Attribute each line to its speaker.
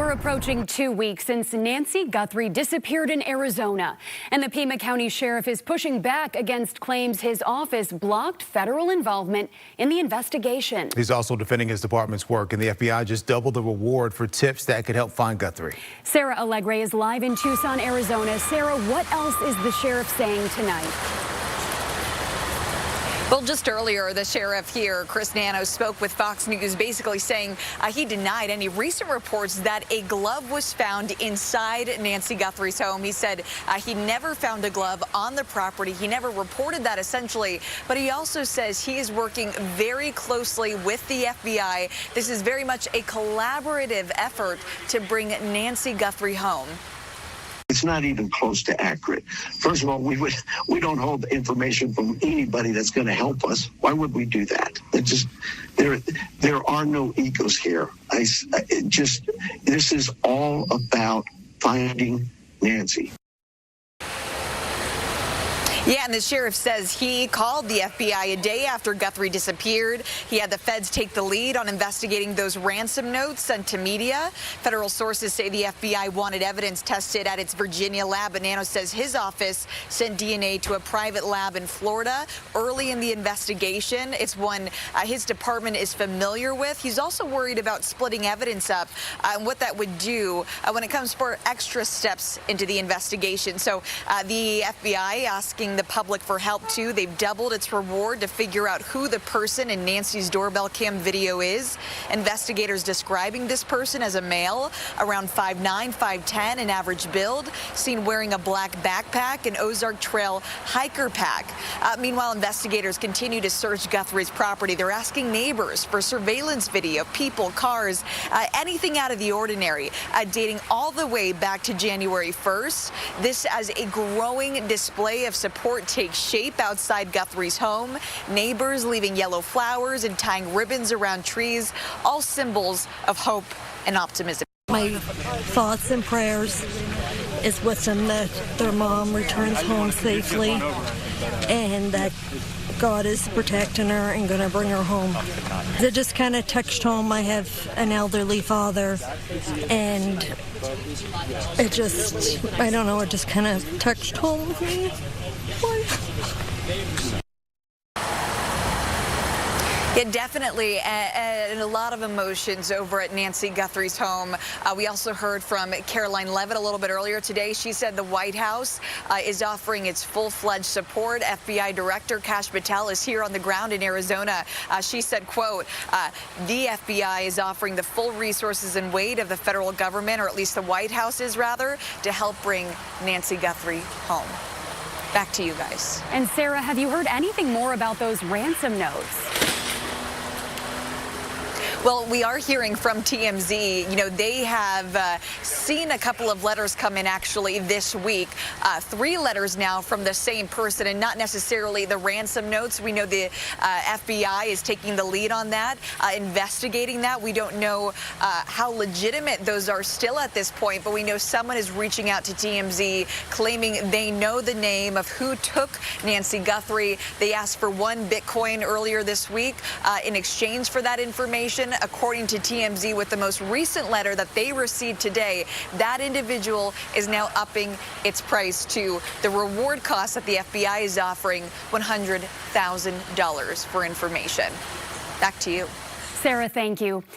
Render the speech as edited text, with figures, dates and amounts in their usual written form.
Speaker 1: We're approaching 2 weeks since Nancy Guthrie disappeared in Arizona, and the Pima County Sheriff is pushing back against claims his office blocked federal involvement in the investigation.
Speaker 2: He's also defending his department's work, and the FBI just doubled the reward for tips that could help find Guthrie.
Speaker 1: Sarah Alegre is live in Tucson, Arizona. Sarah, what else is the sheriff saying tonight?
Speaker 3: Well, just earlier, the sheriff here, Chris Nano, spoke with Fox News, basically saying he denied any recent reports that a glove was found inside Nancy Guthrie's home. He said he never found a glove on the property. He never reported that, essentially. But he also says he is working very closely with the FBI. This is very much a collaborative effort to bring Nancy Guthrie home.
Speaker 4: It's not even close to accurate. First of all, we don't hold information from anybody that's going to help us. Why would we do that? There are no egos here. This is all about finding Nancy.
Speaker 3: Yeah, and the sheriff says he called the FBI a day after Guthrie disappeared. He had the feds take the lead on investigating those ransom notes sent to media. Federal sources say the FBI wanted evidence tested at its Virginia lab, but Nano says his office sent DNA to a private lab in Florida early in the investigation. It's one his department is familiar with. He's also worried about splitting evidence up and what that would do when it comes for extra steps into the investigation. So the FBI asking the public for help too. They've doubled its reward to figure out who the person in Nancy's doorbell cam video is. Investigators describing this person as a male, around 5'9", 5'10", an average build, seen wearing a black backpack and Ozark Trail hiker pack. Meanwhile, investigators continue to search Guthrie's property. They're asking neighbors for surveillance video, people, cars, anything out of the ordinary, dating all the way back to January 1st. This as a growing display of support takes shape outside Guthrie's home. Neighbors leaving yellow flowers and tying ribbons around trees, all symbols of hope and optimism.
Speaker 5: My thoughts and prayers is with them that their mom returns home safely and that God is protecting her and going to bring her home. It just kind of touched home. I have an elderly father, and it just, I don't know, it just kind of touched home with me.
Speaker 3: Yeah, definitely, and a lot of emotions over at Nancy Guthrie's home. We also heard from Caroline Levitt a little bit earlier today. She said the White House is offering its full-fledged support. FBI Director Kash Patel is here on the ground in Arizona. She said, quote, the FBI is offering the full resources and weight of the federal government, or at least the White House is, rather, to help bring Nancy Guthrie home. Back to you guys.
Speaker 1: And Sarah, have you heard anything more about those ransom notes?
Speaker 3: Well, we are hearing from TMZ. You know, they have seen a couple of letters come in actually this week. 3 letters now from the same person, and not necessarily the ransom notes. We know the FBI is taking the lead on that, investigating that. We don't know how legitimate those are still at this point, but we know someone is reaching out to TMZ claiming they know the name of who took Nancy Guthrie. They asked for 1 Bitcoin earlier this week in exchange for that information. According to TMZ, with the most recent letter that they received today, that individual is now upping its price to the reward cost that the FBI is offering, $100,000 for information. Back to you.
Speaker 1: Sarah, thank you.